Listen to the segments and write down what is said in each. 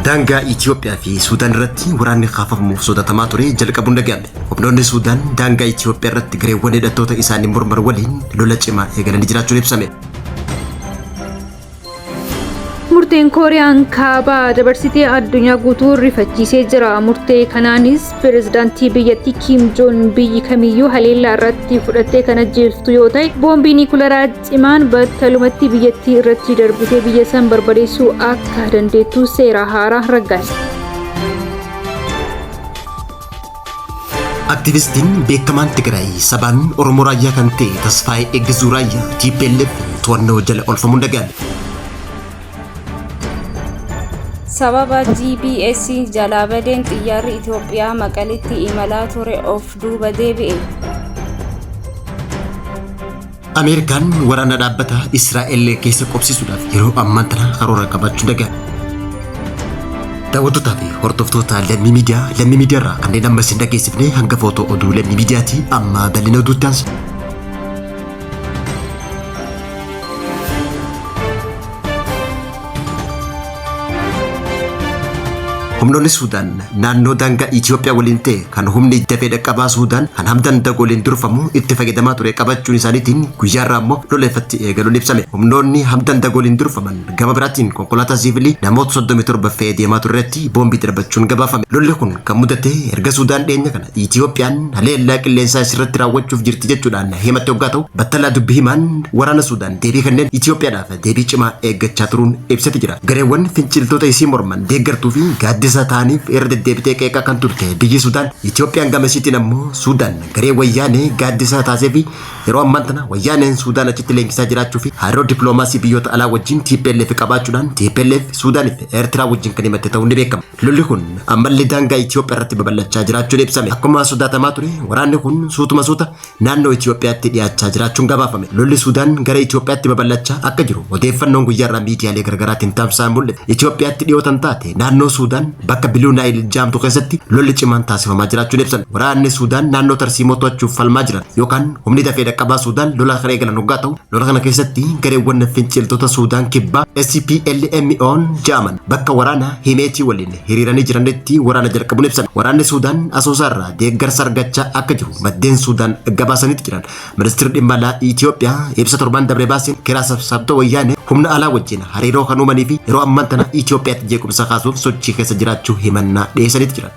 Daangaa Itiyoophiyaa fi Suudaan irratti waraanni kaafamuuf sodaatamaa ture jalqabuun dhaga'ame. Humnoonni Suudaan daangaa Itiyoophiyaa irratti gareewwan hidhattoota isaanii morman waliin lola cimaa eegalanii jiraachuun ibsame. Murteen Kooriyaan kaabaa dabarsitee addunyaa guutuu rifachiisee jira. Murtee kanaanis pirezidaantii biyyattii Kim Joon biyyi kamiyyuu haleellaa irratti fudhattee kan ajjeeftu yoo ta'e, boombii niikuleeraa cimaan battalumatti biyyattii irratti darbitee biyya san barbadeessuu akka dandeettu seera haaraa raggaase. Aktivistiin beekamaan Tigraay sabaan Oromoo raayyaa kan ta'e Tasfaayee Eeggizuu raayyaa TPLF to'annoo jala oolfamuun dhaga'ame. Sababa GPS jalqabeeen xiyyaarri Itiyoophiyaa Maqaleetti imalaa ture of duuba deebi'e. Ameerikaan waraana dhaabbata Israa'el keessa qubsiisuudhaaf yeroo ammaa tana karoora qabachuu dhaga'ame. Daawwattootaa fi hordoftoota Lami miidiyaarraa kanneen amma isin dhageessifne hanga footoo oduu Lami miidiyaati amma bal'ina oduutti aansa. Humnoonni Suudaan naannoo daangaa Itiyoophiyaa waliin ta'e kan humni dafee dhaqqabaa Suudaan kan hamdan dagooliin durfamu itti fayyadamaa ture qabachuun isaaniitiin guyyaarraa immoo loleeffatti eegaluun ibsame. Humnoonni hamdan dagooliin durfaman gama biraatiin konkolaataa siivilii namoota 37 fe'ee deemaa turreetti boombii darbachuun gabaafame. Lolli kun kan mudate erga Suudaan dhiyeenya kana Itiyoophiyaan haleellaa qilleensaa isirratti raawwachuuf jirti jechuudhaan himatte hoggaa ta'u, battalaa dubbii himaan waraana Suudaan deebii kanneen Itiyoophiyaadhaaf deebii cimaa eeggachaa turuun ibsate jira. Gareewwan finciltoota isii morman deeggartuu fi gaaddisa ta'aniif irra deddeebitee qeeqaa kan turte biyyi Suudaan, Itiyoophiyaan gama isiitiin ammoo Suudaan garee wayyaanee gaaddisa taasee fi yeroo ammaa tana wayyaaneen Suudaan achitti leenjisaa jiraachuu fi hariiroo dippiloomaasii biyyoota alaa wajjin TPLF qabaachuudhaan TPLF Suudaanii fi Eertiraa wajjin kan himatte ta'uun ni beekama. Lolli kun ammallee daangaa Itiyoophiyaa irratti babal'achaa jiraachuun ibsame. Akkuma sodaatamaa ture waraanni kun suutuma naannoo Itiyoophiyaatti dhiyaachaa jiraachuun gabaafame. Lolli Suudaan gara Itiyoophiyaatti babal'achaa akka jiru odeeffannoon guyyaarraa miidiyaalee garaagaraatiin tamsa'an mul'ate. Itiyoophiyaatti dhiyootan taate naannoo Suudaan bakka Biluu Naayil jaamtu keessatti lolli cimaan taasifamaa jiraachuun ibsan. Waraanni Suudaan naannoo tarsiimoo to'achuuf falmaa jiran yookaan humni dafee dhaqqabaa Suudaan lola kana eegalan hoggaa ta'u, lola kana keessatti gareewwan finciltoota Suudaan kibbaa SPLMO'n jaaman bakka waraana himeetii waliin hiriiranii jiranitti waraana jalqabuun ibsan. Waraanni Suudaan asoosaarraa deeggarsa argachaa akka jiru maddeen Suudaan gabaasanitti jiran. Ministeerri dhimma alaa Itiyoophiyaa ibsa torban dabree baaseen kiraa sabsabtoo wayyaanee humna alaa wajjin hariiroo kan uumanii fi yeroo ammaa tana Itiyoophiyaatti jeequmsa kaasuuf sochii keessa jiraachuu himannaa dhiyeessanitti jiran.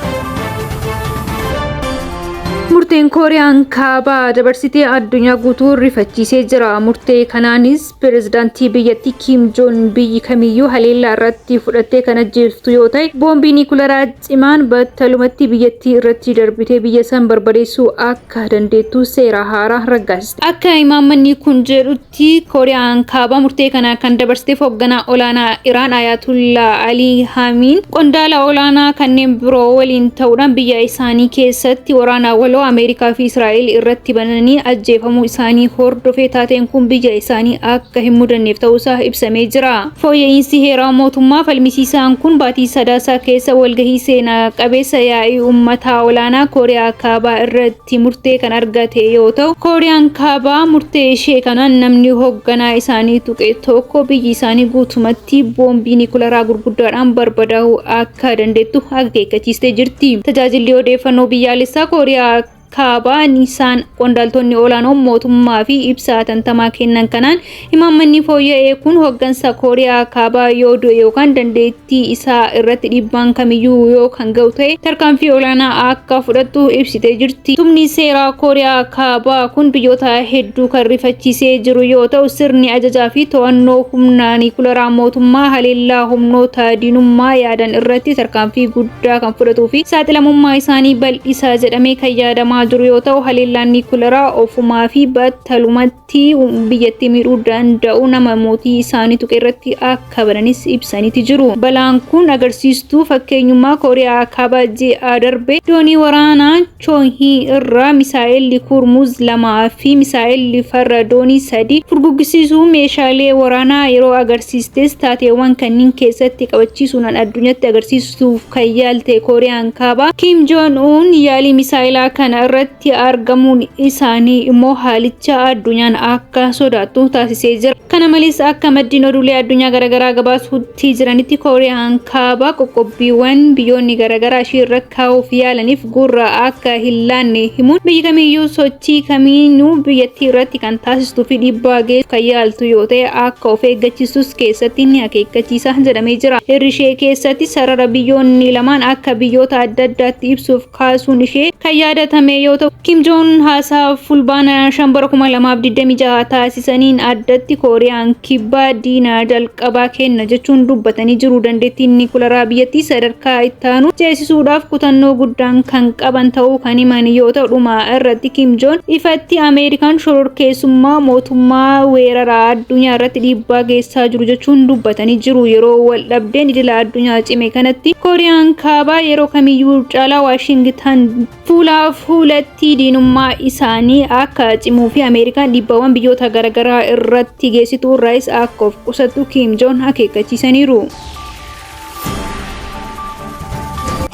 Murteen Kooriyaan kaabaa dabarsitee addunyaa guutuu rifachiisee jira. Murtee kanaanis pirezidaantii biyyattii Kim Joon biyyi kamiyyuu haleellaa irratti fudhattee kan ajjeeftu yoo ta'e, boombii niikuleeraa cimaan battalumatti biyyattii irratti darbitee biyya san barbadeessuu akka dandeettu seera haaraa raggaasiste. Akka imaammanni kun jedhutti Kooriyaan kaabaa murtee kana kan dabarsiteef hoogganaa olaanaa Iraan Ayatullah Ali Khamenei qondaala olaanaa kanneen biroo waliin ta'uudhaan biyya isaanii keessatti waraana waloo Ameerikaa fi Israa'el irratti bananii ajjeefamuu isaanii hordofee taateen kun biyya isaanii akka hin mudanneef ta'uusaa ibsamee jira. Fooyya'insi heeraa mootummaa falmisiisaan kun baatii sadaasaa keessa walgahii seenaa qabeessa yaa'ii uummataa olaanaa Kooriyaa kaabaa irratti murtee kan argate yoo ta'u, Kooriyaan kaabaa murtee ishee kanaan namni hoogganaa isaanii tuqe tokko biyyi isaanii guutumatti boombii niikuleeraa gurguddaadhaan barbadaa'uu akka dandeettu akeekkachiistee jirti. Tajaajilli odeeffannoo biyyaalessaa Kooriyaa kaabaan isaan qondaaltonni olaanoon mootummaa fi ibsa tantamaa kennan kanaan imaammanni fooyya'ee kun hooggansa Kooriyaa kaabaa yoo du'e yookaan dandeettii isaa irratti dhiibbaan kamiyyuu yoo kan ga'u ta'e tarkaanfii olaanaa akka fudhattu ibsitee jirti. Tumni seeraa Kooriyaa kaabaa kun biyyoota hedduu kan rifachiisee jiru yoo ta'u, sirni ajajaa fi to'annoo humna niikuleeraa mootummaa haleellaa humnoota diinummaa yaadan irratti tarkaanfii guddaa kan fudhatuu fi saaxilamummaa isaanii bal'isaa jedhamee kan yaadamaa jiru yoo ta'u, haleellaan niikuleeraa ofumaa fi battalumatti biyyattii miidhuu danda'u nama mootii isaanii tuqe irratti akka bananis ibsaniiti jiru. Balaan kun agarsiistuu fakkeenyummaa Kooriyaa kaabaa ji'a darbe doonii waraanaa Chonhii irraa misaa'elli Kurmuz 2 fi misaa'elli farra doonii 3 furguggisiisuu meeshaalee waraanaa yeroo agarsiistes taateewwan kanneen keessatti qabachiisuudhaan addunyatti agarsiisuuf kan yaalte Kooriyaan kaabaa Kim Joon Un yaalii misaa'ilaa kana irratti argamuun isaanii immoo haalicha addunyaan akka sodaattu taasisee jira. Kana malees akka maddiin oduulee addunyaa garaagaraa gabaasuutti jiranitti Kooriyaan kaabaa qoqqobbiiwwan biyyoonni garaagaraa ishee irra kaa'uuf yaalaniif gurra akka hin laanne himuun biyyi kamiyyuu sochii kamiinuu biyyattii irratti kan taasistuu fi dhiibbaa geessu kan yaaltu yoo ta'e akka of eeggachiisus keessatti ni akeekkachiisa jedhamee jira. Hirri ishee keessatti sarara biyyoonni lamaan akka biyyoota adda addaatti ibsuuf kaasuun ishee kan yaadatame yoo ta'u, Kim Joon haasaa fulbaana 2026 taasisaniin addatti Kooriyaan kibbaa diina jalqabaa kenna jechuun dubbatanii jiru. Dandeettiin niikuleeraa biyyattii sadarkaa itti aanu ceesisuudhaaf kutannoo guddaan kan qaban ta'uu kan himan yoo ta'u, dhuma irratti Kim Joon ifatti Ameerikaan shororkeessummaa mootummaa weeraraa addunyaa irratti dhiibbaa geessaa jiru jechuun dubbatanii jiru. Yeroo wal dhabdeen idila addunyaa cime kanatti Kooriyaan kaabaa yeroo kamiyyuu caalaa Waashingitan fuulatti diinummaa isaanii akka cimuu fi Ameerikaan dhiibbaawwan biyyoota garaagaraa irratti geessitu irraas akka of qusattu Kim Joon akeekkachiisaniiru.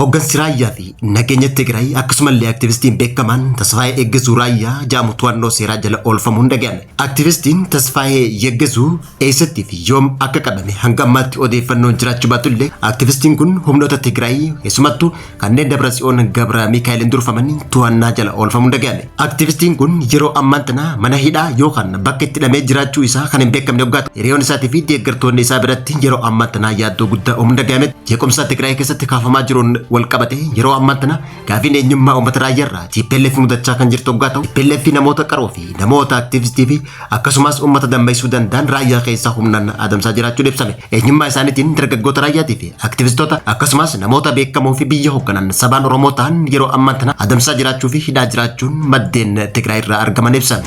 Hoggansi raayyaa fi nageenya Tigraay akkasumallee aktivistiin beekamaan Tasfaayee Yeggezuu raayyaa jaamu to'annoo seeraa jala oolfamuun dhaga'ame. Aktivistiin Tasfaayee Yeggezuu eessatti fi yoom akka qabame hanga ammaatti odeeffannoon jiraachuu baatullee aktivistiin kun humnoota Tigraay keessumattuu kanneen Dabratsiyoon Gabra Mikaa'eliin durfaman to'annaa jala oolfamuun dhaga'ame. Aktivistiin kun yeroo ammaan tana mana hidhaa yookaan bakka itti hidhamee jiraachuu isaa kan hin beekamne hoggaatu. Hiriyoon isaatii fi deeggartoonni isaa biratti yeroo ammaan tana yaaddoo guddaa uumuun dhaga'ame. Jeequmsa Tigraay keessatti kaafamaa jiruun wal qabate yeroo ammaa tana gaafiin eenyummaa uummata raayyaarraa TPLF mudachaa kan jirtu hoggaa ta'u, TPLF namoota qaroo fi namoota aktivistii fi akkasumas uummata dammaisuu danda'an raayyaa keessaa humnaan adamsaa jiraachuun ibsame. Eenyummaa isaaniitiin dargaggoota raayyaatii fi aktivistoota akkasumas namoota beekamoo fi biyya hoogganan sabaan Oromoo ta'an yeroo ammaa tana adamsaa jiraachuu fi hidhaa jiraachuun maddeen Tigraay irraa argaman ibsan.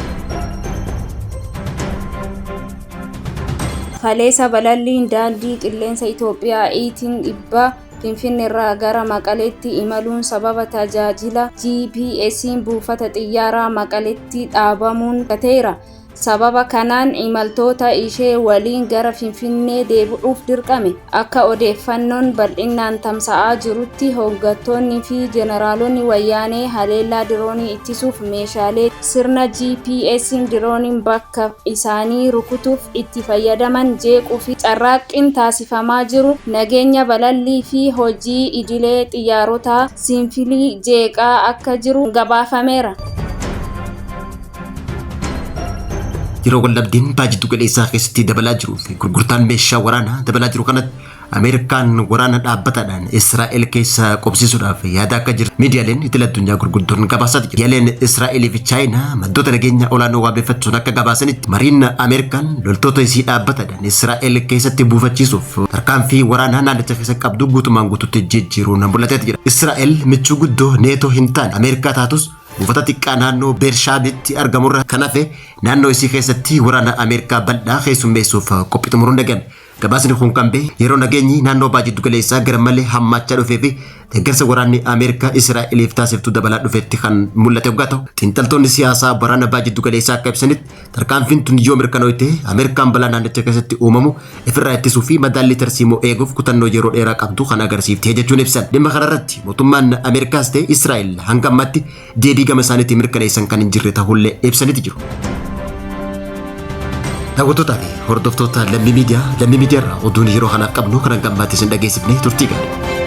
Kaleessa balalliin daandii qilleensa Itiyoophiyaa dhibba Finfinnee irraa gara Maqaleetti imaluun sababa tajaajila GPS'n buufata xiyyaaraa Maqaleetti dhaabamuun gateera. Sababa kanaan imaltoota ishee waliin gara Finfinnee deebi'uuf dirqame. Akka odeeffannoon bal'inaan tamsa'aa jirutti hooggantoonni fi jeneraalonni wayyaanee haleellaa diroonii ittisuuf meeshaalee sirna GPS'n dirooniin bakka isaanii rukutuuf itti fayyadaman jeequu fi carraaqqiin taasifamaa jiru nageenya balallii fi hojii idilee xiyyaarotaa sinfilii jeeqaa akka jiru gabaafameera. Yeroo wallabdiin baajjitu galeessaa keessatti dabalaa jiruu fi gurgurtaan meeshaa waraanaa dabalaa jiru kanatti Ameerikaan waraana dhaabbataadhaan Israa'el keessa qubsiisuudhaaf yaada akka jiru miidiyaaleen idil addunyaa gurguddoon gabaasaa jiru. Miidiyaaleen Israa'elii fi Chaayinaa maddoota nageenya olaanoo wabeeffachuun akka gabaasanitti mariin Ameerikaan loltoota isii dhaabbataadhaan Israa'el keessatti buufachiisuuf tarkaanfii waraanaa naannicha keessa qabdu guutumaan guutuutti jijjiiruun mul'ateeti jira. Israa'el michuu guddoo neetoo hin taane Ameerikaa taatus buufata xiqqaa naannoo Beershaabitti argamurra kan hafe naannoo isii keessatti waraana Ameerikaa bal'aa keessummeessuuf qophii xumuruun dhagame. Gabaasni kun kan bahe yeroo nageenyi naannoo baajjitu galeessaa gara malee hammaachaa dhufee fi deeggarsa waraanni Ameerikaa Israa'eliif taasiftu dabalaa dhufeetti kan mul'ate hoggaa ta'u, xiinxaltoonni siyaasaa waraana baajjitu galeessaa akka ibsanitti tarkaanfiin tun yoo mirkanoofte Ameerikaan balaa naannicha keessatti uumamu ofirraa ittisuu fi madaallii tarsiimoo eeguuf kutannoo yeroo dheeraa qabdu kan agarsiifte jechuun ibsan. Dhimma kanarratti mootummaan Ameerikaas ta'e Israa'el hanga ammaatti deebii gama isaaniitiin mirkaneessan kan hin jirre ta'ullee ibsaniiti jiru. Daawwattoota fi hordoftoota Lammi Miidiyaa irraa oduun yeroo kanaaf qabnu kan hanga ammaatti isin dhageessifne turtii gaarii.